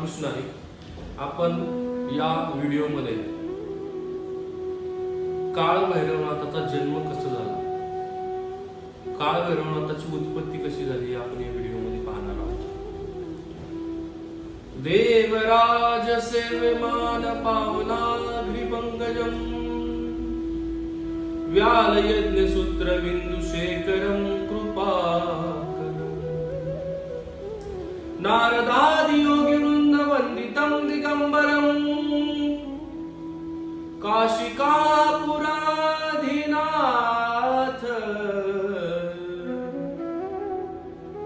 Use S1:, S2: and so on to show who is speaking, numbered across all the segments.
S1: रामकृष्ण आहे. आपण या व्हिडिओमध्ये काळ भैरवनाथाचा जन्म कसा झाला, काळ भैरवनाथाची उत्पत्ती कशी झाली आपण या व्हिडिओमध्ये पाहणार आहोत. देवराज सेव्यमान पावनाग्रिपंकजं व्याल यज्ञ सूत्र बिंदु शेखरं कृपाकरं नारदादि योगी वृंद वंदितं दिगंबरं काशिकापुराधीनाथ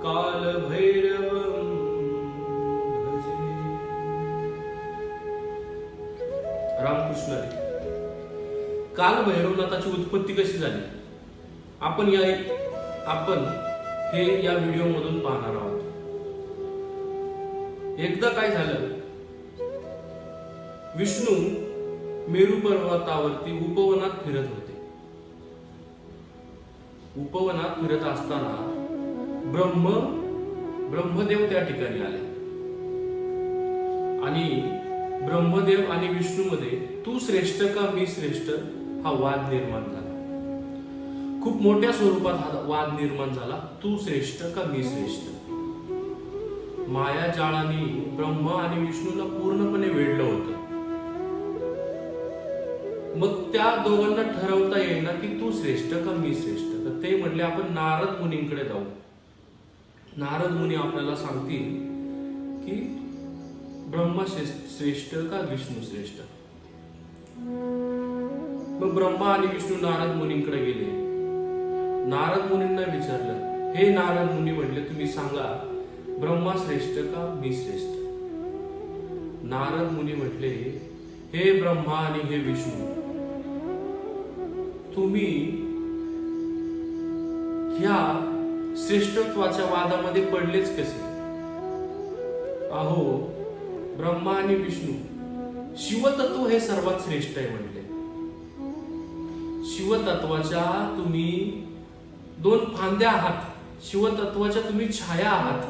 S1: काल भैरवं भजे. रामकृष्ण हरी. काल भैरवनाथाची उत्पत्ती कशी झाली आपण हे या व्हिडिओ मधून पाहणार आहोत. एकदा काय झालं, विष्णू मेरू पर्वतावरती उपवनात फिरत होते. उपवनात फिरत असताना ब्रह्मदेव त्या ठिकाणी आले आणि ब्रह्मदेव आणि विष्णू मध्ये तू श्रेष्ठ का मी श्रेष्ठ हा वाद निर्माण झाला. खूप मोठ्या स्वरूपात हा वाद निर्माण झाला. तू श्रेष्ठ का मी श्रेष्ठ. माया जाळाने ब्रह्मा आणि विष्णूला पूर्णपणे वेढलं होतं. मग त्या दोघांना ठरवता येईना की तू श्रेष्ठ का मी श्रेष्ठ. तर ते म्हटले आपण नारद मुनींकडे जाऊ. नारद मुनी आपल्याला सांगतील की ब्रह्मा श्रेष्ठ का विष्णू श्रेष्ठ. मग ब्रह्मा आणि विष्णू नारद मुनींकडे गेले. नारद मुनींना विचारलं, हे नारद मुनी म्हटले तुम्ही सांगा ब्रह्मा श्रेष्ठ का मी श्रेष्ठ. नारद मुनी म्हटले, हे ब्रह्मा आणि हे विष्णू, तुम्ही ह्या श्रेष्ठत्वाच्या वादामध्ये पडलेच कसे. अहो ब्रह्मा आणि विष्णू, शिवतत्व हे सर्वात श्रेष्ठ आहे म्हटले. शिवतत्वाच्या तुम्ही दोन फांद्या आहात. शिवतत्वाच्या तुम्ही छाया आहात.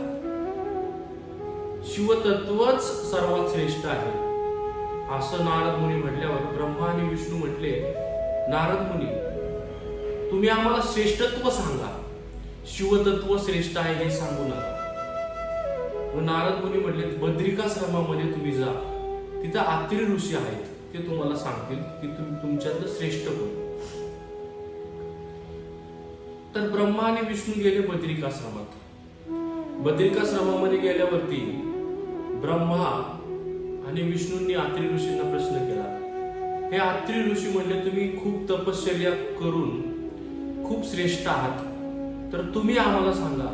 S1: शिवतत्वच सर्वात श्रेष्ठ आहे असं नारद मुनी म्हटल्यावर ब्रह्मा आणि विष्णू म्हटले, नारद मुनी तुम्ही आम्हाला श्रेष्ठत्व सांगा, शिवतत्व श्रेष्ठ आहे हे सांगू नका. नारद मुनी म्हटले, बद्रिकाश्रमामध्ये तुम्ही जा, तिथं अत्री ऋषी आहेत, ते तुम्हाला सांगतील की तुम्ही तुमच्यातलं श्रेष्ठ कोण. तर ब्रह्मा आणि विष्णू गेले बद्रिकाश्रमात. बद्रिकाश्रमामध्ये गेल्यावरती ब्रह्मा आणि विष्णूंनी अत्री ऋषींना प्रश्न केला. हे अत्री ऋषी म्हणले, तुम्ही खूप तपश्चर्या करून खूप श्रेष्ठ आहात, तर तुम्ही आम्हाला सांगा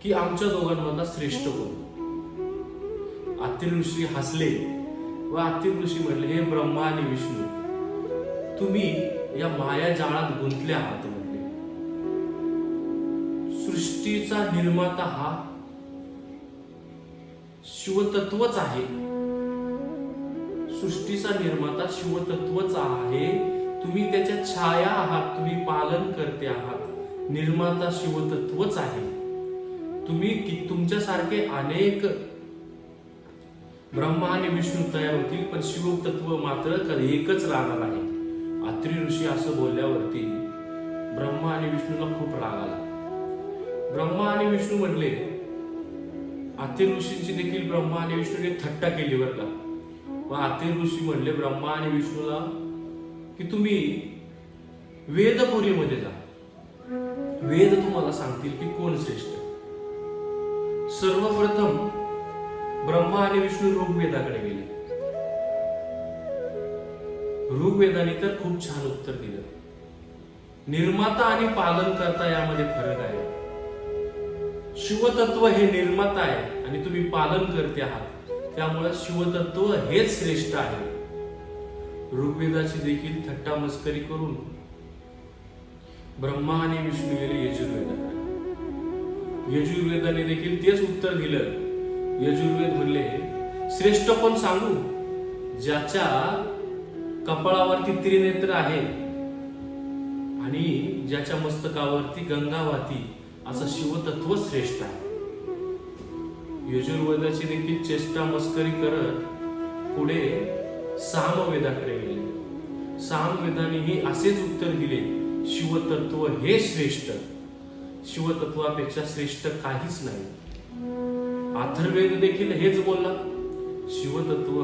S1: की आमच्या दोघांमधला श्रेष्ठ कोण. अत्री ऋषी हसले व अत्री ऋषी म्हणले, हे ब्रह्मा आणि विष्णू, तुम्ही या माया जाळात गुंतले आहात म्हटले. सृष्टीचा निर्माता हा शिवतत्वच आहे. सृष्टीचा निर्माता शिवतत्वच आहे. तुम्ही त्याच्या छाया आहात, तुम्ही पालन करते आहात. निर्माता शिवतत्वच आहे. तुम्ही तुमच्यासारखे अनेक ब्रह्मा आणि विष्णू तयार होतील, पण शिवतत्व मात्र एकच राहणार आहे. अत्री ऋषी असं बोलल्यावरती ब्रह्मा आणि विष्णूला खूप राग आला. ब्रह्मा आणि विष्णू म्हणले, अत्री ऋषींची देखील ब्रह्मा आणि विष्णूने थट्टा केली बरं का. मग अत्री ऋषी म्हणले ब्रह्मा आणि विष्णूला की तुम्ही वेदपुरीमध्ये जा, वेद तुम्हाला सांगतील की कोण श्रेष्ठ. सर्वप्रथम ब्रह्मा आणि विष्णू ऋग्वेदाकडे गेले. ऋग्वेदाने तर खूप छान उत्तर दिलं. निर्माता आणि पालन करता यामध्ये फरक आहे. शिवतत्व हे निर्माता आहे आणि तुम्ही पालन करते आहात, त्यामुळे शिवतत्व हेच श्रेष्ठ आहे. ऋग्वेदाची देखील थट्टा मस्करी करून ब्रह्मा आणि विष्णू गेले यजुर्वेदाकडे. यजुर्वेदाने देखील तेच उत्तर दिलं. यजुर्वेद म्हणले, श्रेष्ठ कोण सांगू, ज्याच्या कपाळावरती त्रिनेत्र आहे आणि ज्याच्या मस्तकावरती गंगा वाहती, असं शिवतत्व श्रेष्ठ आहे. यजुर्वेदाची देखील चेष्टा मस्करी करत पुढे सामवेदाकडे गेले. सामवेदानेही असेच उत्तर दिले, शिवतत्व हे श्रेष्ठ, शिवतत्वापेक्षा श्रेष्ठ काहीच नाही. अथर्ववेद देखील हेच बोलला, शिवतत्व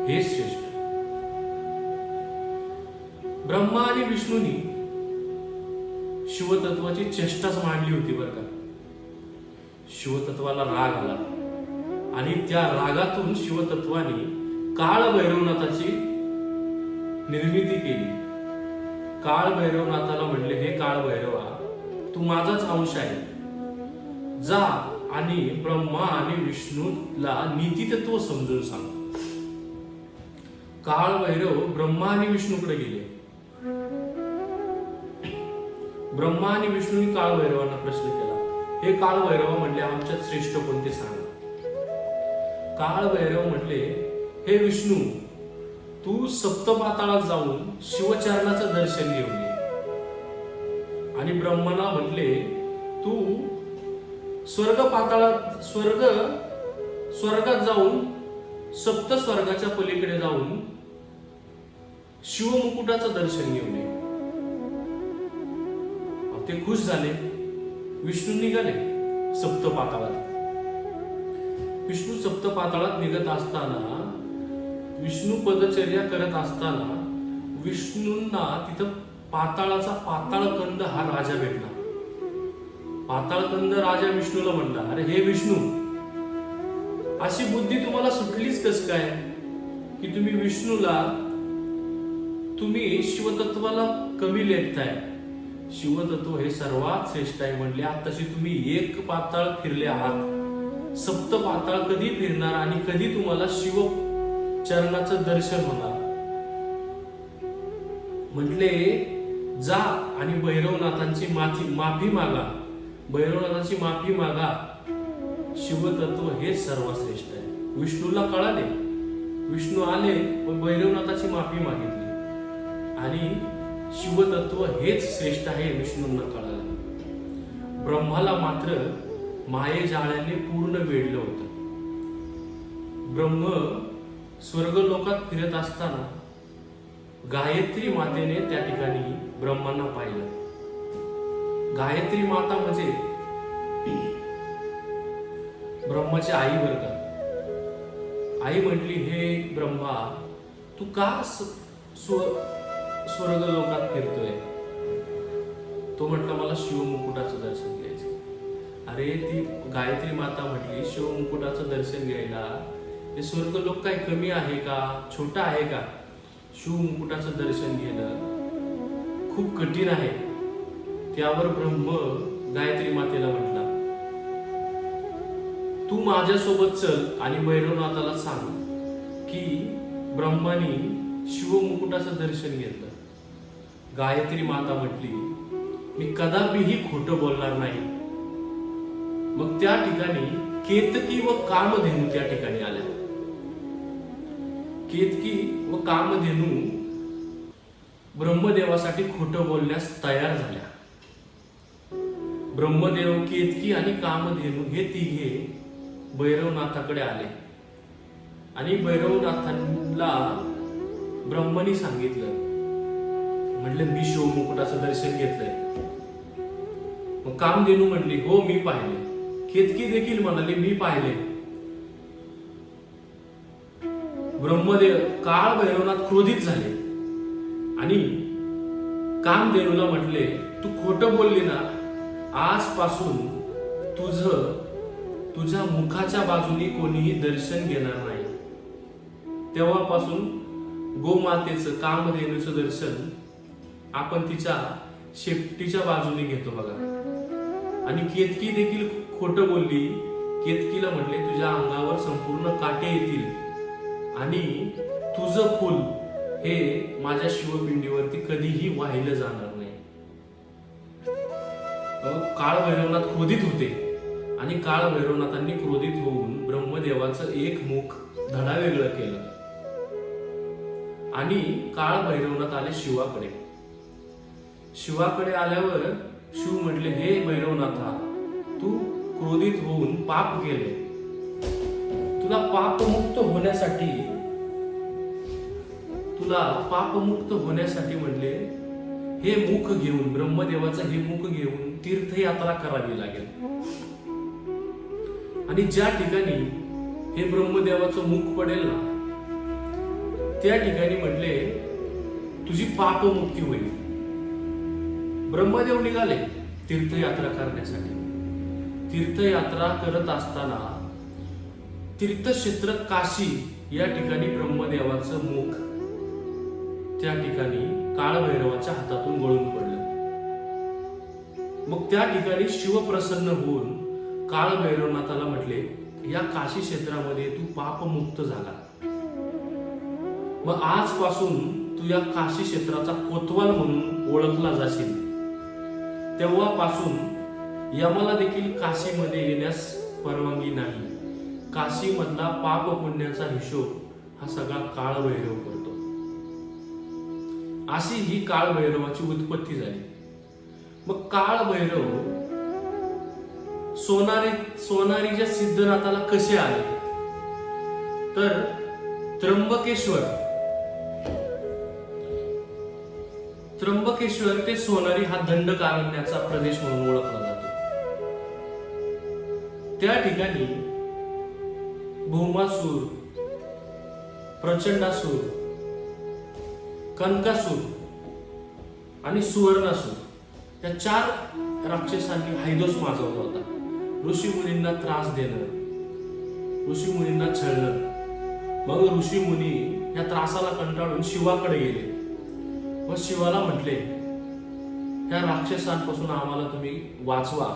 S1: हे श्रेष्ठ. ब्रह्मा आणि विष्णूंनी शिवतत्वाची चेष्टाच मांडली होती बरं का. शिवतत्वाला राग आला आणि त्या रागातून शिवतत्वाने काळ भैरवनाथाची निर्मिती केली. काळ भैरवनाथाला म्हणले, हे काळ भैरवा, तू माझाच अंश आहे, जा आणि ब्रह्मा आणि विष्णूला नीतितत्व समजून सांग. काळ भैरव ब्रह्मा आणि विष्णूकडे गेले. ब्रह्मा आणि विष्णूंनी काळ भैरवांना प्रश्न केला, हे काळ भैरव म्हणले, आमच्यात श्रेष्ठ कोणते सांग. काळ भैरव म्हटले, हे विष्णू, तू सप्तपाताळात जाऊन शिवचरणाचं दर्शन घेऊन ये. आणि ब्रह्माला म्हटले, तू स्वर्गात जाऊन सप्त स्वर्गाच्या पलीकडे जाऊन शिवमुकुटाचं दर्शन घेऊन ये. ते खुश झाले. विष्णू निघाले सप्तपाताळात. विष्णू सप्तपाताळात निघत असताना, विष्णू पदचर्या करत असताना विष्णूंना तिथं पाताळाचा पाताळकंद हा राजा भेटला. पाताळकंद राजा विष्णूला म्हणला, अरे हे विष्णू, अशी बुद्धी तुम्हाला सुटलीच कस काय की तुम्ही शिवतत्वाला कमी लेखताय. शिवतत्व हे सर्वात श्रेष्ठ आहे म्हणले. आताशी तुम्ही एक पाताळ फिरले आहात, सप्त पाताळ कधी फिरणार आणि कधी तुम्हाला शिव चरणाचं दर्शन होणार. म्हटले, जा आणि भैरवनाथांची माफी मागा, भैरवनाथाची माफी मागा. शिवतत्व हे सर्वश्रेष्ठ आहे. विष्णूला कळाले. विष्णू आले व भैरवनाथाची माफी मागितली आणि शिवतत्व हेच श्रेष्ठ आहे विष्णूंना कळाले. ब्रह्माला मात्र मायेजाळ्याने पूर्ण वेढलं होतं. ब्रह्म स्वर्गलोकात फिरत असताना गायत्री मातेने त्या ठिकाणी ब्रह्मांना पाहिलं. गायत्री माता म्हणजे ब्रह्माची आई बरं का. आई म्हटली, हे ब्रह्मा, तू का स्वर्गलोकात फिरतोय. तो म्हटला, मला शिवमुकुटाचं दर्शन घ्यायचं. अरे ती गायत्री माता म्हटली, शिवमुकुटाचं दर्शन घ्यायला हे स्वर्गलोक काय कमी आहे का, छोटा आहे का. शिवमुकुटाचं दर्शन घेणं खूप कठीण आहे. त्यावर ब्रह्म गायत्री मातेला म्हटला, तू माझ्यासोबत चल आणि भैरवनाथाला सांग की ब्रह्मानी शिवमुकुटाचं दर्शन घेतलं. गायत्री माता म्हटली, मी कदापिही खोटं बोलणार नाही. मग त्या ठिकाणी केतकी व कामधेनू त्या ठिकाणी आल्या. केतकी व कामधेनू ब्रह्मदेवासाठी खोटं बोलण्यास तयार झाल्या. ब्रह्मदेव, केतकी आणि कामधेनू हे तिघे भैरवनाथाकडे आले आणि भैरवनाथांना ब्रह्मनी सांगितलं, म्हटले, मी शिवमुकुटाचं दर्शन घेतलंय. मग कामधेनू म्हणली, हो मी पाहिले. केतकी देखील म्हणाली, मी पाहिले. ब्रह्मदेव काळ भैरवनाथ क्रोधित झाले आणि कामधेनूला म्हटले, तू खोटं बोलली ना, आजपासून तुझ्या मुखाच्या बाजूने कोणीही दर्शन घेणार नाही. तेव्हापासून गोमातेचं, कामधेनूचं दर्शन आपण तिच्या शेपटीच्या बाजूने घेतो बघा. आणि केतकी देखील खोटं बोलली. केतकीला म्हटले, तुझ्या अंगावर संपूर्ण काटे येतील आणि तुझं फुल हे माझ्या शिवपिंडीवरती कधीही वाहिलं जाणार नाही. काळ भैरवनाथ क्रोधित होते आणि काळ भैरवनाथांनी क्रोधित होऊन ब्रह्मदेवाचं एक मुख धडावेगळं केलं आणि काळ भैरवनाथ आले शिवाकडे. शिवाकडे आल्यावर शिव म्हटले, हे भैरवनाथा, तू क्रोधित होऊन पाप केले तुला पापमुक्त होण्यासाठी म्हणले हे मुख घेऊन, ब्रह्मदेवाचं हे मुख घेऊन तीर्थयात्रा करावी लागेल. आणि ज्या ठिकाणी हे ब्रह्मदेवाचं मुख पडेल ना, त्या ठिकाणी म्हटले तुझी पापमुक्ती होईल. ब्रह्मदेव निघाले तीर्थयात्रा करण्यासाठी. तीर्थयात्रा करत असताना तीर्थक्षेत्र काशी या ठिकाणी ब्रह्मदेवाचं मुख त्या ठिकाणी काळभैरवाच्या हातातून गळून पडलं. मग त्या ठिकाणी शिव प्रसन्न होऊन काळभैरवनाथाला म्हटले, या काशी क्षेत्रामध्ये तू पापमुक्त झाला. मग आजपासून तू या काशी क्षेत्राचा कोतवाल म्हणून ओळखला जाशील. तेव्हापासून यमाला देखील काशीमध्ये येण्यास परवानगी नाही. काशीमधला पाप पुण्याचा हिशोब हा सगळा काळभैरव करतो. अशी ही काळभैरवाची उत्पत्ती झाली. मग काळभैरव सोनारीच्या सिद्धनाथाला कसे आले, तर त्र्यंबकेश्वर ते सोनारी हा दंडकारण्याचा प्रदेश म्हणून ओळखला जातो. त्या ठिकाणी भौमासूर, प्रचंडासूर, कनकासूर आणि सुवर्णासूर या 4 राक्षसांनी हैदोस माजवला होता. ऋषी मुनींना त्रास देणं, ऋषी मुनींना छळणं. मग ऋषी मुनी या त्रासाला कंटाळून शिवाकडे गेले व शिवाला म्हटले, या राक्षसांपासून आम्हाला तुम्ही वाचवा.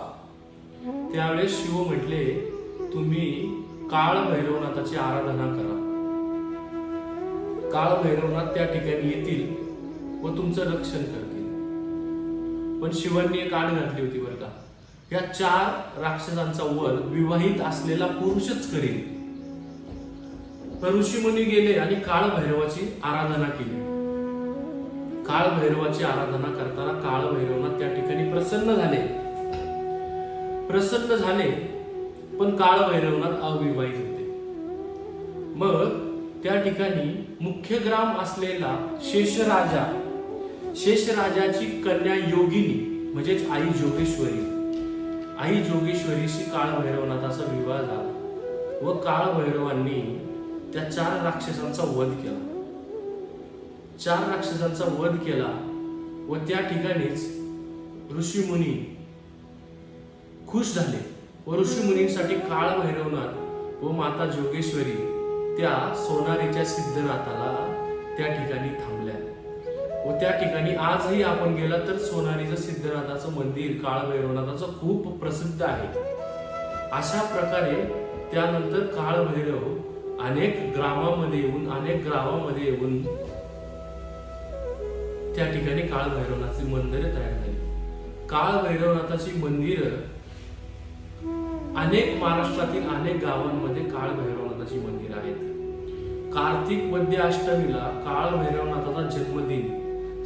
S1: त्यावेळेस शिव म्हटले, तुम्ही काळभैरवनाथाची आराधना करा. काळभैरवनाथ त्या ठिकाणी येतील व तुमचं रक्षण करतील. पण शिवांनी एक आड घातली होती बरं का, या 4 राक्षसांचा वध विवाहित असलेला पुरुषच करेल. तर ऋषीमुनी गेले आणि काळभैरवाची आराधना केली. काळभैरवाची आराधना करताना काळभैरवनाथ त्या ठिकाणी प्रसन्न झाले. पण काळभैरवनाथ अविवाहित होते. मग त्या ठिकाणी मुख्य ग्राम असलेला शेषराजाची कन्या योगिनी म्हणजेच आई जोगेश्वरीशी काळभैरवनाथाचा विवाह झाला व काळभैरवांनी त्या 4 राक्षसांचा वध केला. 4 राक्षसांचा वध केला व त्या ठिकाणीच ऋषीमुनी खुश झाले व ऋषीमुनींसाठी काळभैरवनाथ व माता जोगेश्वरी त्या सोनारीच्या सिद्धनाथाला त्या ठिकाणी थांबल्या. व त्या ठिकाणी आजही आपण गेला तर सोनारीचं सिद्धनाथाचं मंदिर काळभैरवनाथाचं खूप प्रसिद्ध आहे. अशा प्रकारे त्यानंतर काळभैरव अनेक गावामध्ये येऊन त्या ठिकाणी काळभैरवनाथाची मंदिरे तयार झाली. काळभैरवनाथाची मंदिर महाराष्ट्रातील अनेक गावांमध्ये काळभैरवनाथाची मंदिर आहेत. कार्तिक वद्य अष्टमीला काळभैरवनाथाचा जन्मदिन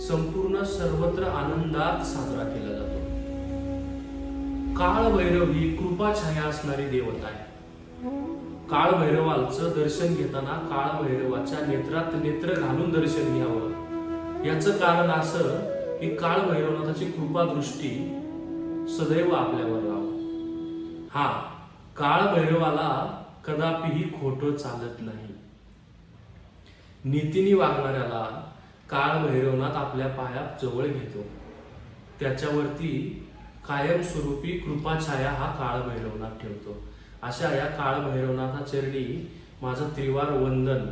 S1: संपूर्ण सर्वत्र आनंदात साजरा केला जातो. काळभैरव ही कृपाछाया असणारी देवता आहे. काळभैरवाचं दर्शन घेताना काळभैरवाच्या नेत्रात नेत्र घालून दर्शन घ्यावं. याचं कारण असं की काळभैरवनाथाची कृपा दृष्टी सदैव आपल्यावर राहावं. हा, काळभैरवाला कदापिही खोटं चालत नाही. नीतीने वागणाऱ्याला काळभैरवनाथ आपल्या पायात जवळ घेतो. त्याच्यावरती कायमस्वरूपी कृपाछाया हा काळभैरवनाथ ठेवतो. अशा या काळभैरवनाथा चरणी माझं त्रिवार वंदन.